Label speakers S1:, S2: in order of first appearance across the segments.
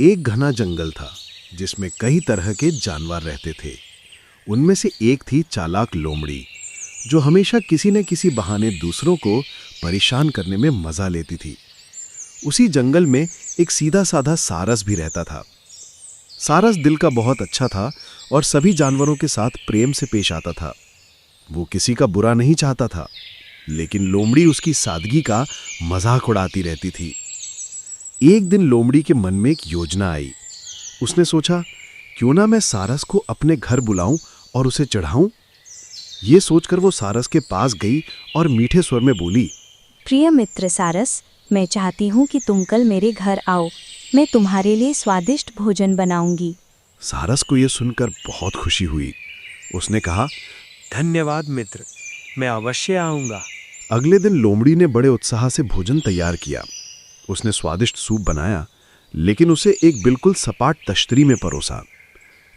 S1: एक घना जंगल था जिसमें कई तरह के जानवर रहते थे। उनमें से एक थी चालाक लोमड़ी, जो हमेशा किसी न किसी बहाने दूसरों को परेशान करने में मजा लेती थी। उसी जंगल में एक सीधा साधा सारस भी रहता था। सारस दिल का बहुत अच्छा था और सभी जानवरों के साथ प्रेम से पेश आता था। वो किसी का बुरा नहीं चाहता था, लेकिन लोमड़ी उसकी सादगी का मजाक उड़ाती रहती थी। एक दिन लोमड़ी के मन में एक योजना आई। उसने सोचा, क्यों ना मैं सारस को अपने घर बुलाऊं और उसे चढ़ाऊं। ये सोचकर वो सारस के पास गई और मीठे स्वर में बोली,
S2: प्रिय मित्र सारस, मैं चाहती हूँ कि तुम कल मेरे घर आओ। मैं तुम्हारे लिए स्वादिष्ट भोजन बनाऊंगी।
S1: सारस को यह सुनकर बहुत खुशी हुई। उसने कहा,
S3: धन्यवाद मित्र, मैं अवश्य आऊंगा।
S1: अगले दिन लोमड़ी ने बड़े उत्साह से भोजन तैयार किया। उसने स्वादिष्ट सूप बनाया, लेकिन उसे एक बिल्कुल सपाट तश्तरी में परोसा।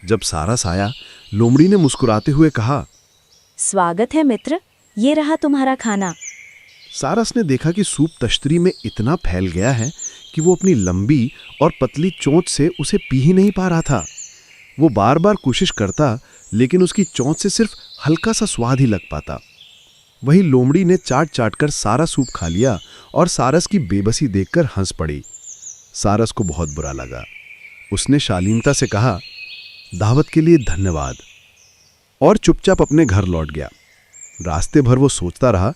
S1: जब सारस आया, लोमड़ी ने मुस्कुराते हुए कहा,
S2: स्वागत है मित्र, ये रहा तुम्हारा खाना।
S1: सारस ने देखा कि सूप तश्तरी में इतना फैल गया है कि वो अपनी लंबी और पतली चोंच से उसे पी ही नहीं पा रहा था। वो बार बार कोशिश करता, लेकिन उसकी चोंच से सिर्फ हल्का सा स्वाद ही लग पाता। वही लोमड़ी ने चाट चाट कर सारा सूप खा लिया और सारस की बेबसी देखकर हंस पड़ी। सारस को बहुत बुरा लगा। उसने शालीनता से कहा, दावत के लिए धन्यवाद, और चुपचाप अपने घर लौट गया। रास्ते भर वो सोचता रहा,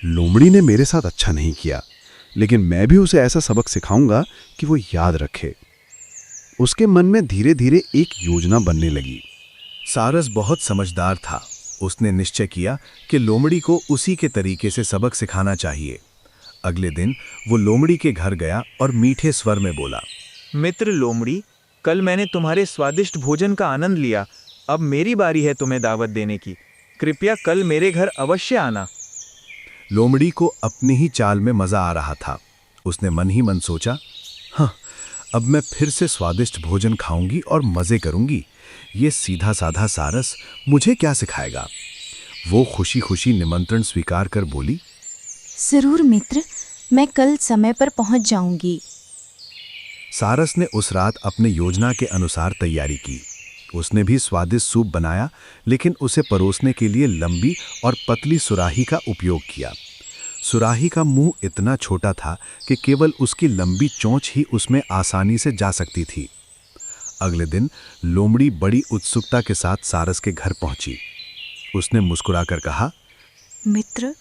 S1: लोमड़ी ने मेरे साथ अच्छा नहीं किया, लेकिन मैं भी उसे ऐसा सबक सिखाऊंगा कि वो याद रखे। उसके मन में धीरे धीरे एक योजना बनने लगी। सारस बहुत समझदार था। उसने निश्चय किया कि लोमड़ी को उसी के तरीके से सबक सिखाना चाहिए। अगले दिन वो लोमड़ी के घर गया और मीठे स्वर में बोला,
S3: मित्र लोमड़ी, कल मैंने तुम्हारे स्वादिष्ट भोजन का आनंद लिया। अब मेरी बारी है तुम्हें दावत देने की। कृपया कल मेरे घर अवश्य आना।
S1: लोमड़ी को अपनी ही चाल में मजा आ रहा था। उसने मन ही मन सोचा, हाँ, अब मैं फिर से स्वादिष्ट भोजन खाऊंगी और मजे करूंगी। ये सीधा साधा सारस मुझे क्या सिखाएगा। वो खुशी खुशी निमंत्रण स्वीकार कर बोली,
S2: जरूर मित्र, मैं कल समय पर पहुंच जाऊंगी।
S1: सारस ने उस रात अपने योजना के अनुसार तैयारी की। उसने भी स्वादिष्ट सूप बनाया, लेकिन उसे परोसने के लिए लंबी और पतली सुराही का उपयोग किया। सुराही का मुंह इतना छोटा था कि केवल उसकी लंबी चोंच ही उसमें आसानी से जा सकती थी। अगले दिन लोमड़ी बड़ी उत्सुकता के साथ सारस के घर पहुंची। उसने मुस्कुराकर कहा,
S2: मित्र,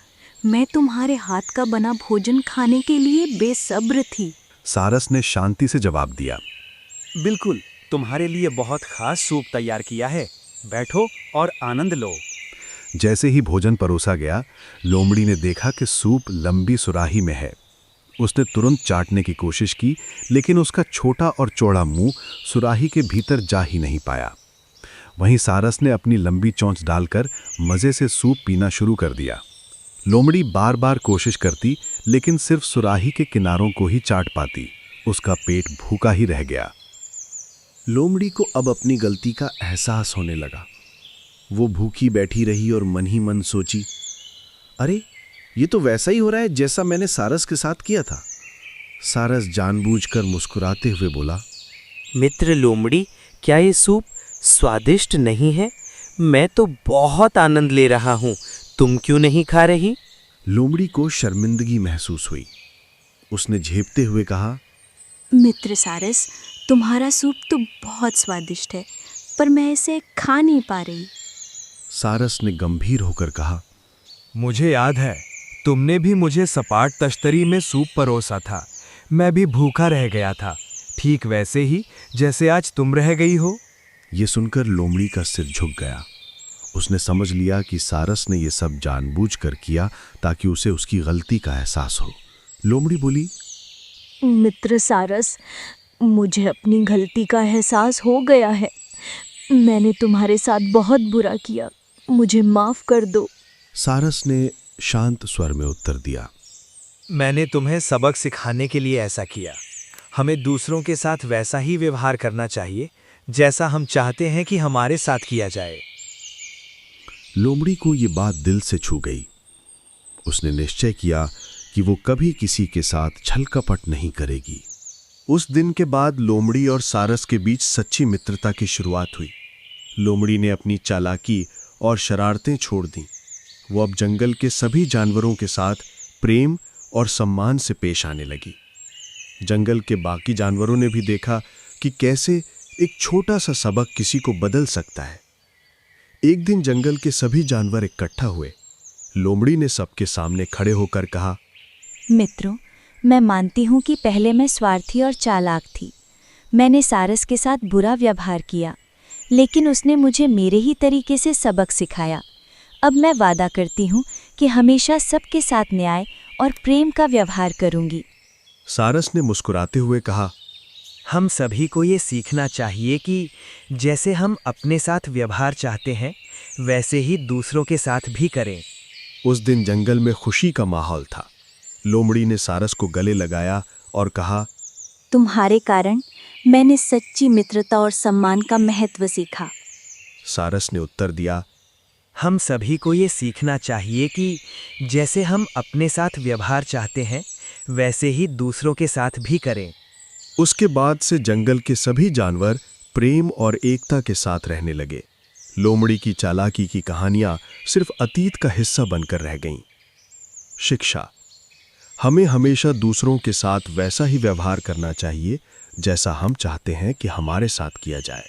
S2: मैं तुम्हारे हाथ का बना भोजन खाने के लिए बेसब्र थी।
S1: सारस ने शांति से जवाब दिया,
S3: बिल्कुल, तुम्हारे लिए बहुत खास सूप तैयार किया है। बैठो और आनंद लो।
S1: जैसे ही भोजन परोसा गया, लोमड़ी ने देखा कि सूप लंबी सुराही में है। उसने तुरंत चाटने की कोशिश की, लेकिन उसका छोटा और चौड़ा मुंह सुराही के भीतर जा ही नहीं पाया। वहीं सारस ने अपनी लंबी चोंच डालकर मजे से सूप पीना शुरू कर दिया। लोमड़ी बार बार कोशिश करती, लेकिन सिर्फ सुराही के किनारों को ही चाट पाती। उसका पेट भूखा ही रह गया। लोमड़ी को अब अपनी गलती का एहसास होने लगा। वो भूखी बैठी रही और मन ही मन सोची, अरे, ये तो वैसा ही हो रहा है जैसा मैंने सारस के साथ किया था। सारस जानबूझकर मुस्कुराते हुए बोला,
S4: मित्र लोमड़ी, क्या ये सूप स्वादिष्ट नहीं है? मैं तो बहुत आनंद ले रहा हूँ, तुम क्यों नहीं खा रही?
S1: लोमड़ी को शर्मिंदगी महसूस हुई। उसने झेपते हुए कहा,
S2: मित्र सारस, तुम्हारा सूप तो बहुत स्वादिष्ट है, पर मैं इसे खा नहीं पा रही।
S1: सारस ने गंभीर होकर कहा,
S3: मुझे याद है, तुमने भी मुझे सपाट तश्तरी में सूप परोसा था। मैं भी भूखा रह गया था, ठीक वैसे ही जैसे आज तुम रह गई हो।
S1: यह सुनकर लोमड़ी का सिर झुक गया। उसने समझ लिया कि सारस ने यह सब जानबूझकर किया ताकि उसे उसकी गलती का एहसास हो। लोमड़ी बोली,
S2: मित्र सारस, मुझे अपनी गलती का एहसास हो गया है। मैंने तुम्हारे साथ बहुत बुरा किया, मुझे माफ कर दो।
S1: सारस ने शांत स्वर में उत्तर दिया,
S3: मैंने तुम्हें सबक सिखाने के लिए ऐसा किया। हमें दूसरों के साथ वैसा ही व्यवहार करना चाहिए जैसा हम चाहते हैं कि हमारे साथ किया जाए।
S1: लोमड़ी को ये बात दिल से छू गई। उसने निश्चय किया कि वो कभी किसी के साथ छल कपट नहीं करेगी। उस दिन के बाद लोमड़ी और सारस के बीच सच्ची मित्रता की शुरुआत हुई। लोमड़ी ने अपनी चालाकी और शरारतें छोड़ दीं। वो अब जंगल के सभी जानवरों के साथ प्रेम और सम्मान से पेश आने लगी। जंगल के बाकी जानवरों ने भी देखा कि कैसे एक छोटा सा सबक किसी को बदल सकता है। एक दिन जंगल के सभी जानवर इकट्ठा हुए। लोमड़ी ने सबके सामने खड़े होकर कहा,
S2: मित्रों, मैं मानती हूँ कि पहले मैं स्वार्थी और चालाक थी। मैंने सारस के साथ बुरा व्यवहार किया, लेकिन उसने मुझे मेरे ही तरीके से सबक सिखाया। अब मैं वादा करती हूँ कि हमेशा सबके साथ न्याय और प्रेम का व्यवहार करूँगी।
S1: सारस ने मुस्कुराते हुए कहा,
S3: हम सभी को ये सीखना चाहिए कि जैसे हम अपने साथ व्यवहार चाहते हैं, वैसे ही दूसरों के साथ भी करें।
S1: उस दिन जंगल में खुशी का माहौल था। लोमड़ी ने सारस को गले लगाया और कहा,
S2: तुम्हारे कारण मैंने सच्ची मित्रता और सम्मान का महत्व सीखा।
S1: सारस ने उत्तर दिया,
S3: हम सभी को ये सीखना चाहिए कि जैसे हम अपने साथ व्यवहार चाहते हैं, वैसे ही दूसरों के साथ भी करें।
S1: उसके बाद से जंगल के सभी जानवर प्रेम और एकता के साथ रहने लगे। लोमड़ी की चालाकी की कहानियां सिर्फ अतीत का हिस्सा बनकर रह गईं। शिक्षा: हमें हमेशा दूसरों के साथ वैसा ही व्यवहार करना चाहिए जैसा हम चाहते हैं कि हमारे साथ किया जाए।